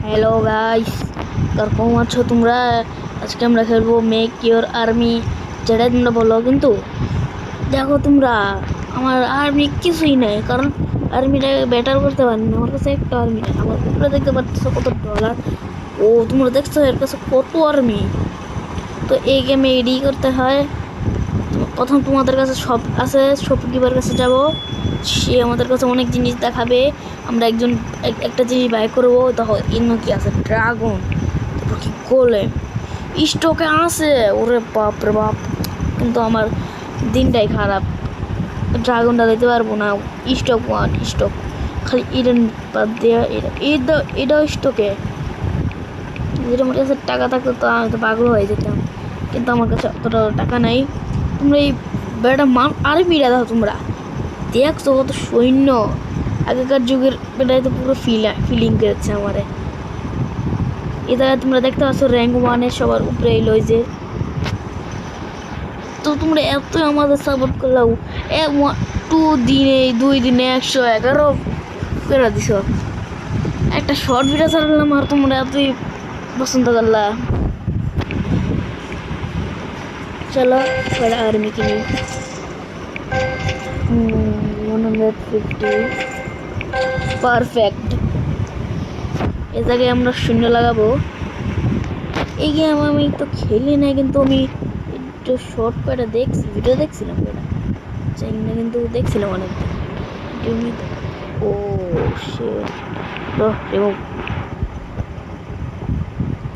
Hello guys, কেরকম আছো তোমরা? আজকে আমরা খেলবো মেক ইওর আর্মি, যেটা তোমরা বলো। কিন্তু দেখো তোমরা, আমার আর্মি কিছুই নেই, কারণ আর্মিটাকে বেটার করতে পারি না। আমার কাছে একটা আর্মি নেই। আমার উপরে দেখতে পাচ্ছ কত ডলার। ও তোমরা দেখছো এর কাছে কত আর্মি। তো এই গেমে এডি করতে হয়। প্রথম তোমাদের কাছে সব আছে, শপকিপার কাছে যাব। সে আমাদের কাছে অনেক জিনিস দেখাবে। আমরা একটা জিনিস বাই করবো। তখন ইনো কি আছে, ড্রাগন, তারপর কি গোলেম স্টকে আছে। ওরে বাপ রে বাপ, কিন্তু আমার দিনটাই খারাপ। ড্রাগনটা দিতে পারবো না। স্টক খালি ইডেন বাদ দেওয়া। এটাও স্টকে। যেটা আমার কাছে টাকা থাকতো তো আমি তো পাগল হয়ে যেতাম, কিন্তু আমার কাছে অতটা টাকা নাই। তোমরা এই বেড়াটা আর্মিটা দাও। তোমরা দেখছো কত সৈন্য। আগেকার যুগের বেটায় তো পুরো ফিলিং করেছে আমারে। এটা তোমরা দেখতে পাচ্ছ র্যাঙ্ক 1-এর সবার উপরে এলো যে। তো তোমরা এত আমাদের সাপোর্ট করলাম, 2 দিনে 111 করে দিছ। একটা শর্ট ভিডিও ছাড়লাম আর তোমরা এতই পছন্দ করলা। চলো এবার আর্মি কিনি। 150 পারফেক্ট। এ জায়গায় আমরা শূন্য লাগাবো। এই গেম আমি তো খেলি না, কিন্তু আমি একটু শর্ট করে ভিডিও দেখছিলাম এটা চাই না, কিন্তু দেখছিলাম অনেকদিন। ও শিট, এবং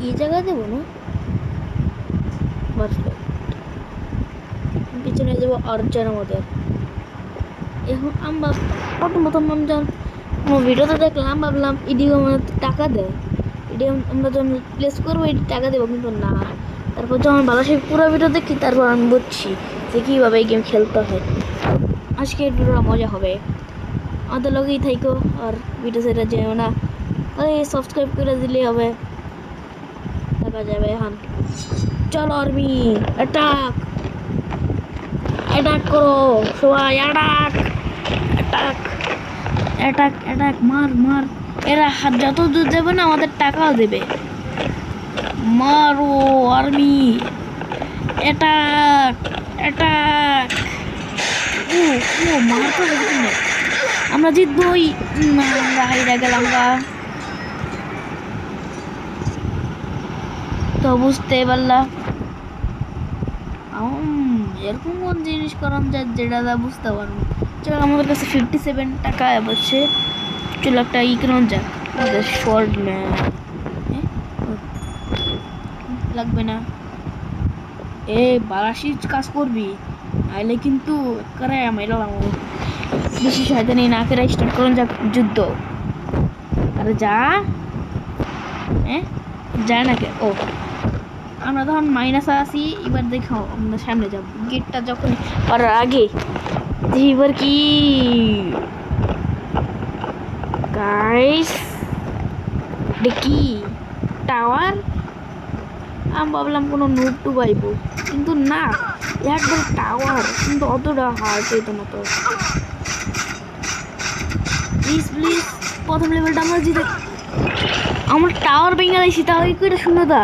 এই জায়গায় দেবো না। পারফেক্ট। পিছনে যাবো আর্চার আমাদের। এখন আমরা প্রথম আমি যখন কোনো ভিডিওতে দেখলাম, ভাবলাম ইডিও আমাদের টাকা দেয়। ইডিও আমরা যখন প্লেস করবো এটি টাকা দেবো, কিন্তু না। তারপর যখন ভালো সেই পুরো ভিডিও দেখি, তারপর আমি বুঝছি যে কীভাবে এই গেম খেলতে হয়। আজকে ভিডিওটা মজা হবে। আমাদের লগেই থাইকো, আর ভিডিও সেটা যেও না। আরে সাবস্ক্রাইব করে দিলেই হবে, দেখা যাবে। এখন চলো আর্মি অ্যাটাক, অ্যাটাক করো সবাই, অ্যাটাক অ্যাটাক অ্যাটাক অ্যাটাক, মার মার। এরা হাত যত দূর দেবে না, আমাদের টাকাও দেবে। মারো আর্মি, অ্যাটাক অ্যাটাক। ও ও মারতে হবে না, আমরা জিতবই। না, আমরা হাইরা গেলাম গা। তো বুঝতে পারলা এরকম কোন জিনিস করান যায় যেটা বুঝতে পারবো। চলো, আমাদের কাছে 57 টাকা আছে। চলো একটা করান যাক। আমাদের শর্ট ম্যান লাগবে না। এ বারাসি কাজ করবি, নাইলে কিন্তু করে মেলাম। বেশি শয়তানি না করে স্টার্ট করুন যাক যুদ্ধ। আরে যা, হ্যাঁ যায় না কে? ও আমরা তখন মাইনাসে আসি। এবার দেখো আমরা সামনে যাব, গেটটা যখন করার আগে এবার কি গাইস দেখি টাওয়ার। আমি ভাবলাম কোনো নোট টু পাইবো, কিন্তু না, একবার টাওয়ার। কিন্তু অতটা হার্ড হইতো না। তো প্লিজ প্লিজ প্রথম লেভেলটা আমরা জিতে। আমার টাওয়ার ভেঙে দিয়েছি, তাও এই করে শূন্যতা।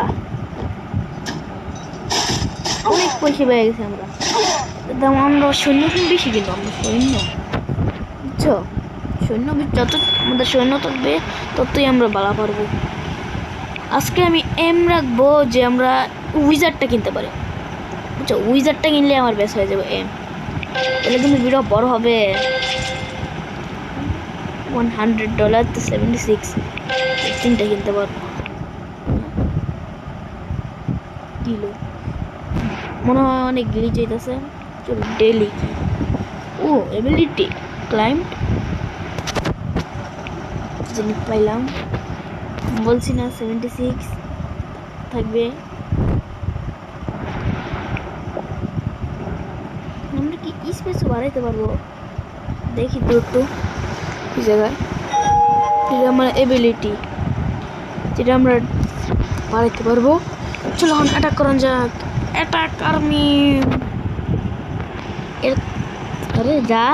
অনেক পয়সা পেয়ে গেছি আমরা। আমরা সৈন্য কিন্তু বেশি, কিন্তু আমরা সৈন্য বুঝছো, সৈন্য যত আমাদের সৈন্য থাকবে ততই আমরা বাড়া পারবো। আজকে আমি এম রাখবো যে আমরা উইজারটা কিনতে পারি, বুঝছো। উইজারটা কিনলে আমার বেশ হয়ে যাবে এম। তাহলে কিন্তু ভিডিও বড় হবে। $100 তো 76 তিনটা কিনতে পারবো। কিলো মনে হয় অনেক গিলি চাইতেছে। চলো ডেলি কি, ও এবিলিটি ক্লাইম্ব জিনিস পাইলাম। বলছি না 76 থাকবে। আমরা কি স্পেস বাড়াইতে পারবো? দেখি তো একটু কি জায়গায়। এটা আমার এবিলিটি, যেটা আমরা বাড়াইতে পারবো। চলো এখন অ্যাটাক করান যাক। Attack army. আরে যা,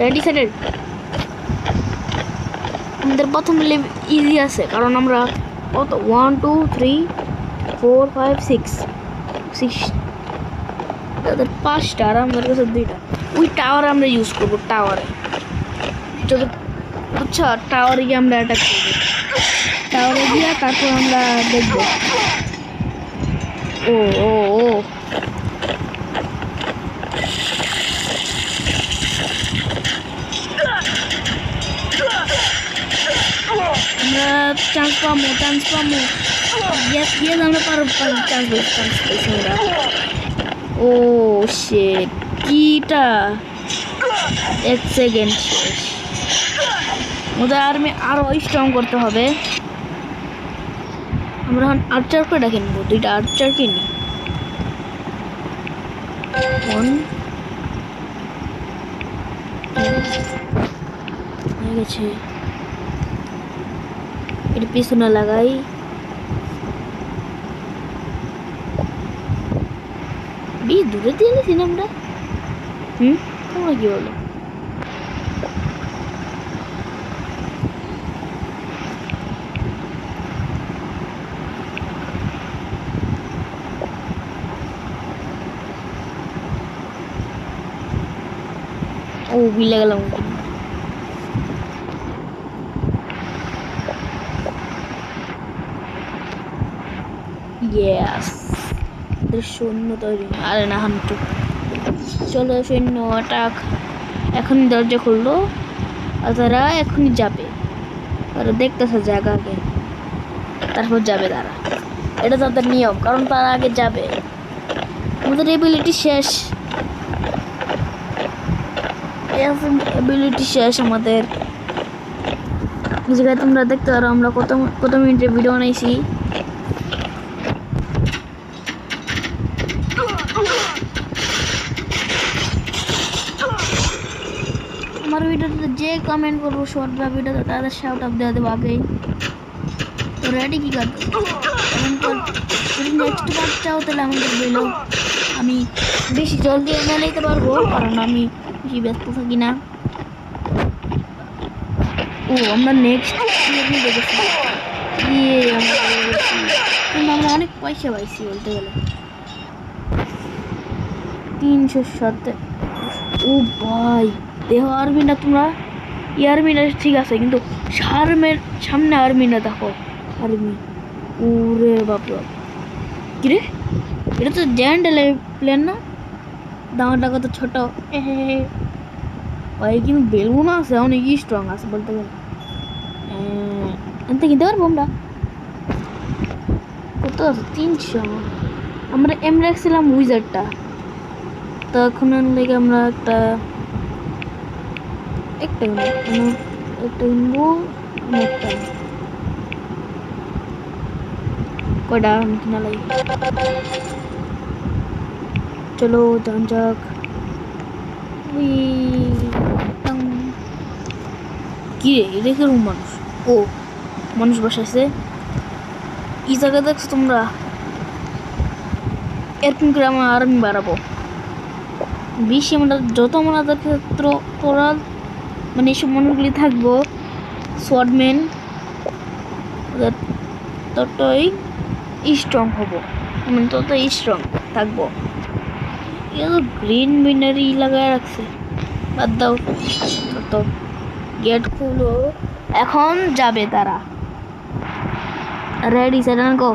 রেডি সেটেড। আমাদের প্রথম ইজি আছে, কারণ আমরা কত 1 2 3 4 5 6 6 তাদের 5টা আর আমাদের কাছে 2টা। ওই টাওয়ার আমরা ইউজ করবো, টাওয়ারে যদি আচ্ছা টাওয়ারে গিয়ে আমরা অ্যাটাক করবো, টাওয়ারে গিয়ে তারপর আমরা দেখবো। ও ও ও আমরা চান্স পাবো ইয়েস ইয়েস আমরা পারবো চান্স পেয়েছি আমরা। ও শিট, কিটা 1 সেকেন্ড শেষ। ওদের আর্মি আরো স্ট্রং করতে হবে। আমরা এখন আর্চার করে কিনবো, 2টা আর্চার কিনি। 1 হয়ে গেছে, এটা পিছনে লাগাই। বেশ দূরে দিয়ে নিছি না আমরা। তোমরা কি বলো? ও বিলে গেলাম। ইয়েস, সৈন্য তৈরি। আরে না হান্টু, চলো সৈন্য অ্যাটাক। এখন দরজা খুললো আর তারা এখনই যাবে। তারা দেখতেছে জায়গাকে, তারপর যাবে তারা। এটা তাদের নিয়ম, কারণ তারা আগে যাবে। আমাদের এবিলিটি শেষ, এবিলিটি শেষ আমাদের। জায়গায় তোমরা দেখতে পারো আমরা কত মিনিটের ভিডিও বানাইছি। আমার ভিডিওতে যে কমেন্ট করবো শর্ট বা ভিডিওতে তাদের শাউট আপ দেওয়া দেবো আগেই। তো রেডি কি করবো, যদি নেক্সট পার্ট চাও তাহলে আমাদের বললো, আমি বেশি জলদি এনে নিতে পারবো, কারণ আমি বেশি ব্যস্ত থাকি না। ও আমরা নেক্সট দেখেছি, কিন্তু আমরা অনেক পয়সা পাইছি বলতে গেলে 307। ও ভাই দেহ আর্মিটা তোমরা, এই আর্মিটা ঠিক আছে, কিন্তু সামনে আর্মিটা দেখো, আর্মি ওরে বাপরে কিরে, এটা তো জ্যান্ট প্লেন না, দামাটা কত ছোট। ভাই কিন্তু বেলুন আছে অনেক স্ট্রং আছে বলতে গেলে। এনতে কিনতে পারবো আমরা, কত আছে 300। আমরা রাখছিলাম উইজারটা, তো এখন লেগে আমরা একটা কিনবো। কয়টা কিনা লাগে, চলো যান যাক। কি রে রেখে মানুষ, ও মানুষ বসাইছে এই জায়গা দেখছো তোমরা। এরকম করে আমরা আর্মি বাড়াবো বেশি। আমরা যত আমাদের ক্ষেত্র তোরা মানে এইসব মানুষগুলি থাকবো, সোয়ার্ডম্যান, ততই স্ট্রং হবো, মানে ততই স্ট্রং থাকবো। গ্রিন বিনারি লাগায় রাখছে, বাদ দাও। তো গেট খুলো, এখন যাবে তারা। Ready set and go.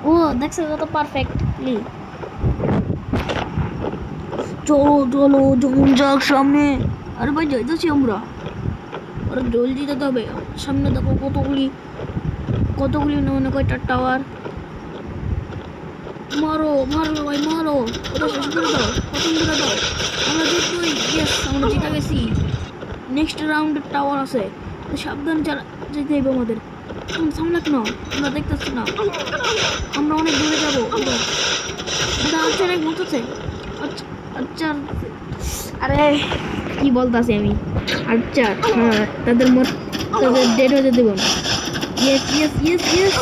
ও দেখছো কত পারফেক্টলি। চলো চলো যখন যাক সামনে। আরে ভাই যাইতেছি আমরা, আরে জলদি যেতে হবে। সামনে দেখো কতগুলি না মানে কয়টা টাওয়ার। মারো মারো ভাই মারো, ওটা শেষ করে দাও, খতম করে দাও। আমরা জিতবই, ইয়েস আমরা জিতে গেছি। নেক্সট রাউন্ডের টাওয়ার আছে, সাবধানে যেতে হবে আমাদের। তুমি সামনে কেন, আমরা দেখতেছি না, আমরা অনেক দূরে যাবো। আচ্ছা বলতেছে আচ্ছা, আরে কি বলতেছি আমি, আচ্ছা হ্যাঁ তাদের ডেড হতে দেবো না। ইয়েস ইয়েস ইয়েস ইয়েস,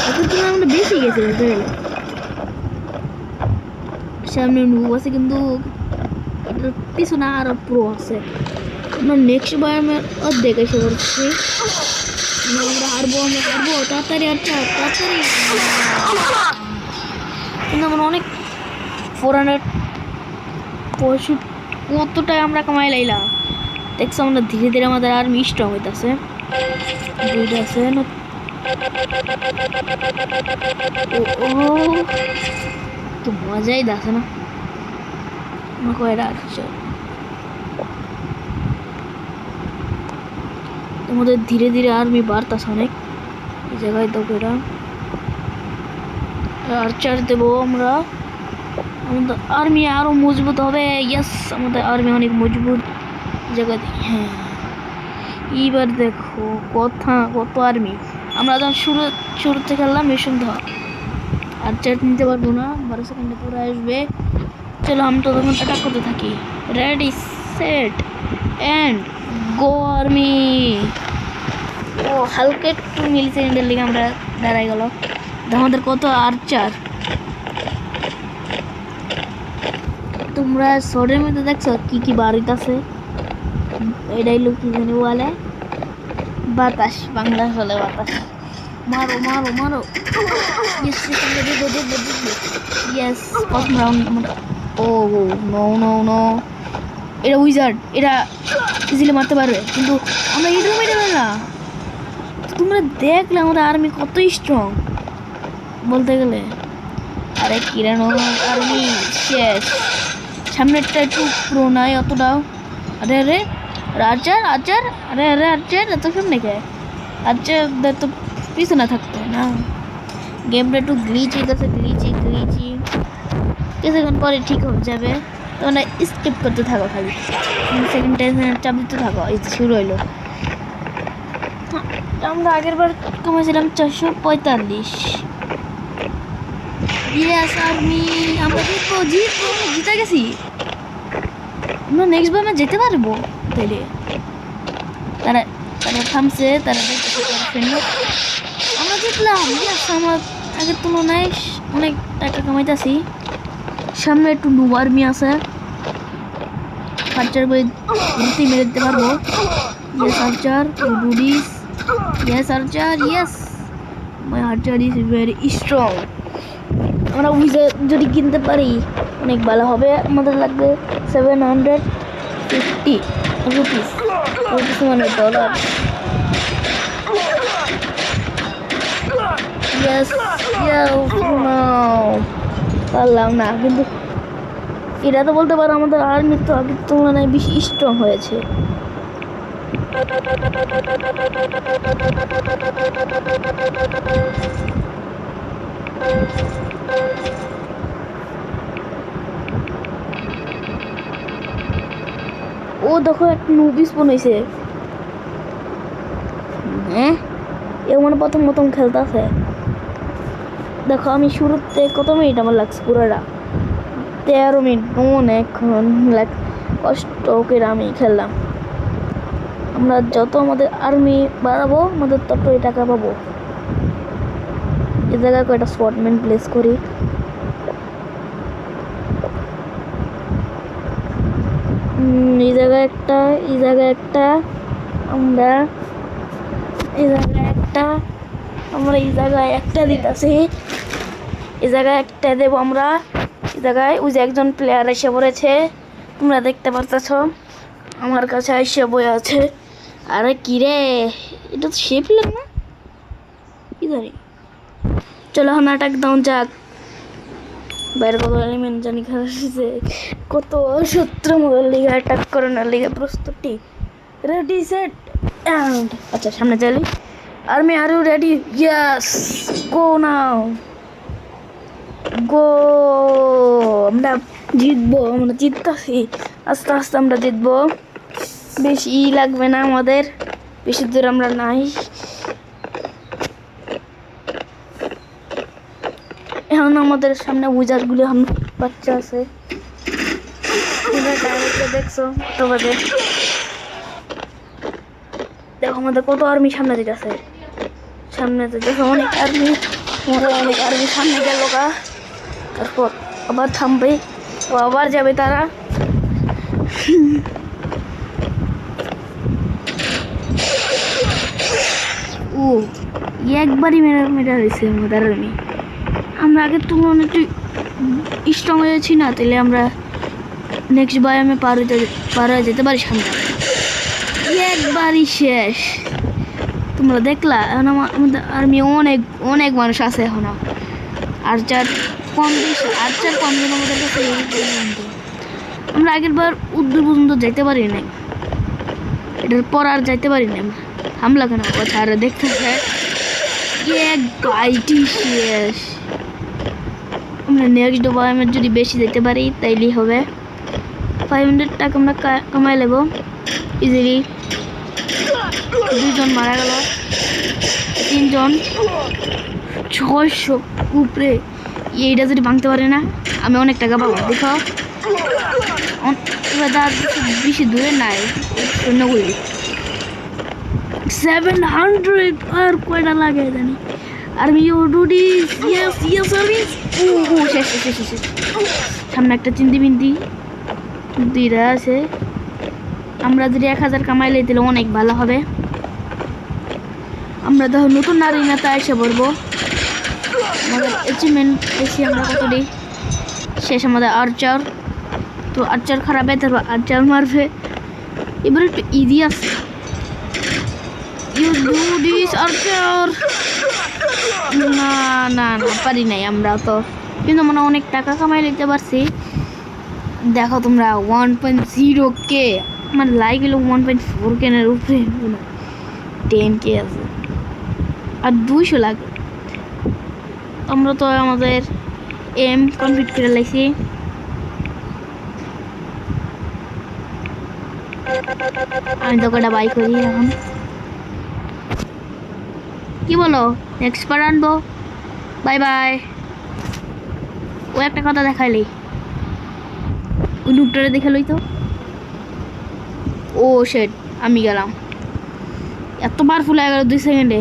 এখন তো আমরা বেশি গেছি বলতে গেলে। সামনে নুব আছে, কিন্তু পিছনে আরো প্রো আছে। আমরা নেক্সট বায়ামের অর্ধেক এসে পড়ছি। আমরা হারবো তাড়াতাড়ি, আচ্ছা তাড়াতাড়ি। কিন্তু আমরা অনেক 465 কতটাই আমরা কামাই লাইলাম। দেখছো আমরা ধীরে ধীরে আমাদের আর্মি স্ট্রং হইতেছে। দুইটা আছে না, ও তো মজাই দেখে না আমার কয়টা আছে। আমাদের ধীরে ধীরে আর্মি বাড়তেছে অনেক। এই জায়গায় তো কয়টা আর্চার দেবো আমরা। আমাদের আর্মি আরো মজবুত হবে। ইয়েস, আমাদের আর্মি অনেক মজবুত জায়গা। হ্যাঁ, এইবার দেখো কত আর্মি। আমরা যখন শুরুতে খেললাম মিশন ধর আর্চার নিতে পারবো না, 12 সেকেন্ডে পুরো আসবে। চলো আমি তো তখন অ্যাটাক করতে থাকি। Ready set and go army. ও হালকা একটু মিলি সেকেন্ডের লিগে আমরা দাঁড়াই গেল। আমাদের কত আর্চার। তোমরা শর্টের মধ্যে দেখছো কি কি বাড়িতে এটাই লোক কি জানি বলে বাতাস, বাংলা হলে বাতাস। মারো মারো মারো। ইয়েস, প্রথম রাউন্ড আমরা। ও নো নো নো, এটা উইজার্ড, এটা ইজিলি মারতে পারবে, কিন্তু আমরা এটাও মেরে না। তোমরা দেখলে আমাদের আর্মি কত স্ট্রং বলতে গেলে। আরে কিরান আর্মি শেষ। সামনেরটা একটু প্রো নাই অতটাও। আরে আরে আর্চার আর্চার, আরে আরে আর্চার এত সামনে কে? আর্চার তো পিছনে থাকতো না। গেমটা একটু গ্লিচি গেছে, গ্লিচি কিছুক্ষণ পরে ঠিক হয়ে যাবে। তোমরা স্কিপ করতে থাকো, খালি সেকেন্ড টাইম চাপ দিতে থাকো। এই শুরু হইলো। আমরা আগের বার কমেছিলাম 445। ইয়েস আর্মি, আমরা জিতে গেছি। আমরা নেক্সট বার যেতে পারবো তাইলে। তারা থামছে, তারা আমরা জিতলাম। আমার আগের তুলনায় অনেক টাকা কামাইতেছি। সামনে একটু নুব আর্মি আছে, আর্চার করে মেরে দিতে পারবো। ইয়েস আর্চার, ডুডিস। Yes archer, yes my archer is very strong. আমরা উইজার যদি কিনতে পারি অনেক ভালো হবে। আমাদের লাগবে 750 রুপিস, মানে ডলার। ইয়েস পারলাম না, কিন্তু এটা তো বলতে পারো আমাদের আর্মি তো আগের তুলনায় বেশি স্ট্রং হয়েছে। ও দেখো একটা মুভি স্পন হয়েছে। হ্যাঁ, এ মানে প্রথম খেলতেছে। দেখো আমি শুরুতে কত মিনিট আমার লাগছে, পুরোটা 13 মিনিট। অনেকক্ষণ কষ্ট করে আমি খেললাম। আমরা যত আমাদের আর্মি বাড়াবো আমাদের ততই টাকা পাবো। এই জায়গায় কয়েকটা স্পটম্যান প্লেস করি। এই জায়গায় একটা আমরা এই জায়গায় একটা দিতেছি। এই জায়গায় একটা দেবো আমরা। এই জায়গায় ওই যে একজন প্লেয়ার এসে পড়েছে, তোমরা দেখতে পারতেছ আমার কাছে এসে বই আছে। আরে কিরে, এটা তো সে প্লেয়ার না, কি জানি। চলো এখন অ্যাটাক দাউন যাক। বাইরে কত এলিমেন্ট জানি খারাপ হয়েছে, কত শত্রু মোবাইল লিগে অ্যাটাক করানোর লিগে প্রস্তুতি। রেডি সেট অ্যান্ড আচ্ছা সামনে চলি। Army are you ready? Yes, go now, go. আমরা জিতবো, আমরা জিততেছি আস্তে আস্তে। আমরা জিতবো, বেশি লাগবে না আমাদের, বেশি দূর আমরা নাই। এখন আমাদের সামনে উইজারগুলি এখন বাচ্চা আছে। দেখছো তোমাদের, দেখো আমাদের কত আর্মি সামনে যেতেছে। অনেক আর্মি সামনে গেল গা। তারপর আবার থামবে, আবার যাবে তারা। ও একবারই মেরা মেরা হয়েছে আমাদের আর্মি। আমরা আগের তুলনায় একটু স্ট্রং হয়েছি না, তাহলে আমরা নেক্সট বায়ামে পার হয়ে যেতে পারি সামনে। একবারই শেষ। তোমরা দেখলা এখন আমাদের আর্মি অনেক অনেক মানুষ আছে এখনো। আর্চার কম জন আমাদের কাছে। আমরা আগের বার উদ্দূর পর্যন্ত যাইতে পারি নাই, এটার পর আর যাইতে পারি না। হামলা কেন কথা আর দেখতে এক বাইটি শেষ। আমরা নেক্সট বায়ামের যদি বেশি যেতে পারি তাইলেই হবে। 500 টাকা আমরা কামাই নেব ইজিলি। 2 জন মারা গেল, 3 জন, 600 উপরে। এইটা যদি ভাঙতে পারে না আমি অনেক টাকা পাবো। দেখো বেশি দূরে নাই, সৈন্যগুলি 700 আর কয়টা লাগে জানি। Army you do this, yes yes army. ও শেষ শেষ শেষ। সামনে একটা চিন্তি বিন্তি দুইটা আছে। আমরা যদি 1000 কামাইলে দিলে অনেক ভালো হবে। আমরা দেখো নতুন নারী নেতা এসে পড়বো। আমাদের অ্যাচিভমেন্ট বেশি আমরা কতটি শেষ। আমাদের আর্চার, তো আর্চার খারাপ হয় তারপর আর্চার মারবে। এবার একটু ইজি আছে। ইউ ডু দিস আর্চার। না না না পারি নাই আমরা তো, কিন্তু আমরা অনেক টাকা কামাই নিতে পারছি। দেখো তোমরা 1.0K, আমার লাইক হলো 1.4K এর উপরে, 10K আছে আর 200 লাগে। আমরা তো আমাদের এম কমপ্লিট করে লাইছি। আমি তো কটা বাই করি এখন। কি বলো নেক্সট বার আনবো? Bye bye. ও একটা কথা দেখাইলি, ওই লুকটারে দেখে লই তো। ও শেট, আমি গেলাম। এত পাওয়ারফুল হয়ে গেল 2 সেকেন্ডে।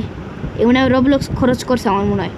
এমন রবলক্স খরচ করছে আমার মনে হয়।